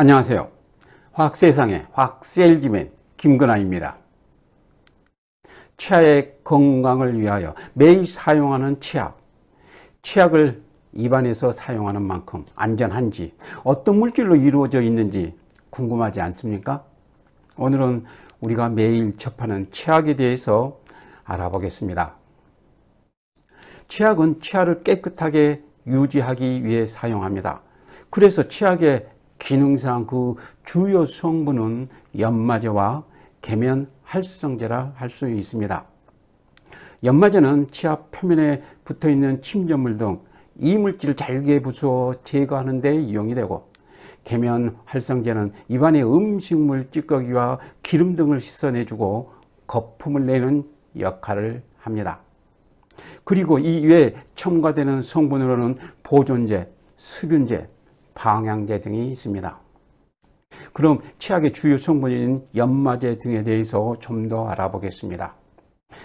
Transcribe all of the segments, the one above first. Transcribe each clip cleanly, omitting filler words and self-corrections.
안녕하세요. 화학세상의 화학세일즈맨 김근아입니다. 치아의 건강을 위하여 매일 사용하는 치약. 치약을 입안에서 사용하는 만큼 안전한지, 어떤 물질로 이루어져 있는지 궁금하지 않습니까? 오늘은 우리가 매일 접하는 치약에 대해서 알아보겠습니다. 치약은 치아를 깨끗하게 유지하기 위해 사용합니다. 그래서 치약의 기능상 그 주요 성분은 연마제와 계면 활성제라 할 수 있습니다. 연마제는 치아 표면에 붙어있는 침전물 등 이물질을 잘게 부수어 제거하는 데 이용이 되고, 계면 활성제는 입안의 음식물 찌꺼기와 기름 등을 씻어내주고 거품을 내는 역할을 합니다. 그리고 이 외에 첨가되는 성분으로는 보존제, 습윤제, 방향제 등이 있습니다. 그럼 치약의 주요 성분인 연마제 등에 대해서 좀 더 알아보겠습니다.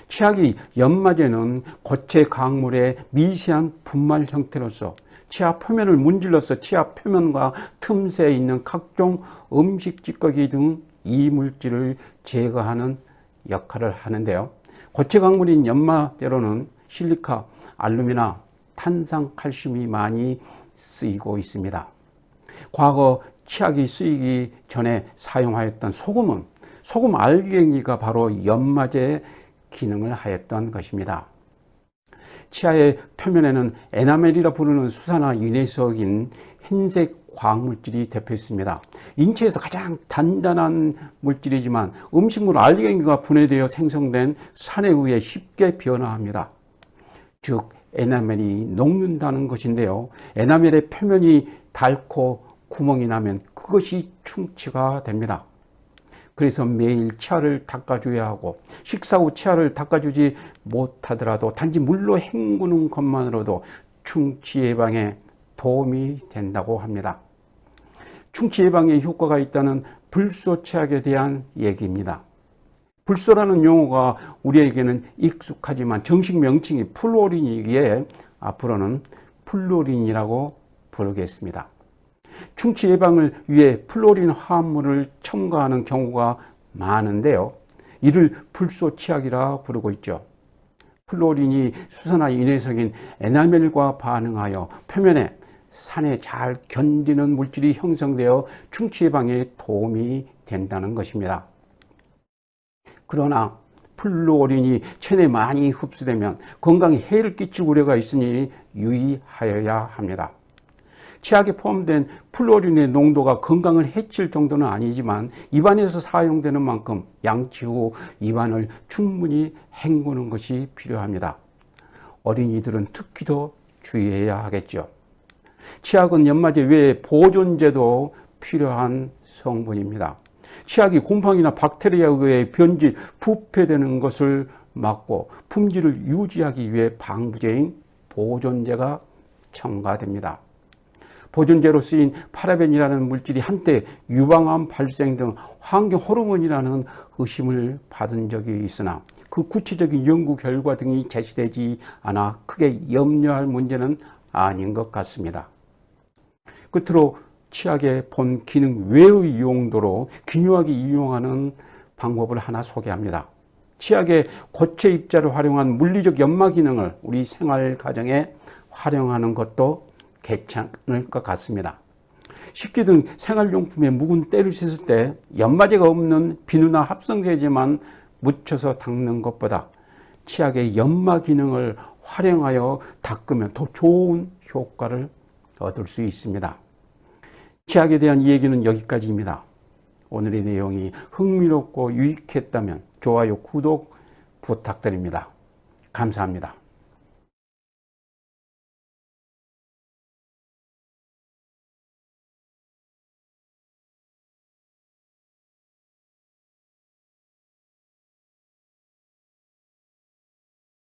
치약의 연마제는 고체 강물의 미세한 분말 형태로서 치아 표면을 문질러서 치아 표면과 틈새에 있는 각종 음식 찌꺼기 등 이물질을 제거하는 역할을 하는데요. 고체 강물인 연마제로는 실리카, 알루미나, 탄산, 칼슘이 많이 쓰이고 있습니다. 과거 치약이 쓰이기 전에 사용하였던 소금 알갱이가 바로 연마제의 기능을 하였던 것입니다. 치아의 표면에는 에나멜이라 부르는 수산화 유내석인 흰색 광물질이 대표 있습니다. 인체에서 가장 단단한 물질이지만 음식물 알갱이가 분해되어 생성된 산에 의해 쉽게 변화합니다. 즉 에나멜이 녹는다는 것인데요. 에나멜의 표면이 닳고 구멍이 나면 그것이 충치가 됩니다. 그래서 매일 치아를 닦아줘야 하고, 식사 후 치아를 닦아주지 못하더라도 단지 물로 헹구는 것만으로도 충치 예방에 도움이 된다고 합니다. 충치 예방에 효과가 있다는 불소 치약에 대한 얘기입니다. 불소라는 용어가 우리에게는 익숙하지만 정식 명칭이 플루오린이기에 앞으로는 플루오린이라고 부르겠습니다. 충치 예방을 위해 플루오린 화합물을 첨가하는 경우가 많은데요. 이를 불소 치약이라 부르고 있죠. 플루오린이 수산화 유내석인 에나멜과 반응하여 표면에 산에 잘 견디는 물질이 형성되어 충치 예방에 도움이 된다는 것입니다. 그러나 플루오린이 체내에 많이 흡수되면 건강에 해를 끼칠 우려가 있으니 유의하여야 합니다. 치약에 포함된 플루오린의 농도가 건강을 해칠 정도는 아니지만 입안에서 사용되는 만큼 양치 후 입안을 충분히 헹구는 것이 필요합니다. 어린이들은 특히 더 주의해야 하겠죠. 치약은 연마제 외에 보존제도 필요한 성분입니다. 치약이 곰팡이나 박테리아에 의해 변질, 부패되는 것을 막고 품질을 유지하기 위해 방부제인 보존제가 첨가됩니다. 보존제로 쓰인 파라벤이라는 물질이 한때 유방암 발생 등 환경 호르몬이라는 의심을 받은 적이 있으나 그 구체적인 연구 결과 등이 제시되지 않아 크게 염려할 문제는 아닌 것 같습니다. 끝으로 치약의 본 기능 외의 용도로 기묘하게 이용하는 방법을 하나 소개합니다. 치약의 고체 입자를 활용한 물리적 연마 기능을 우리 생활 가정에 활용하는 것도 괜찮을 것 같습니다. 식기 등 생활용품에 묵은 때를 씻을 때 연마제가 없는 비누나 합성세제만 묻혀서 닦는 것보다 치약의 연마 기능을 활용하여 닦으면 더 좋은 효과를 얻을 수 있습니다. 치약에 대한 이야기는 여기까지입니다. 오늘의 내용이 흥미롭고 유익했다면 좋아요, 구독 부탁드립니다. 감사합니다.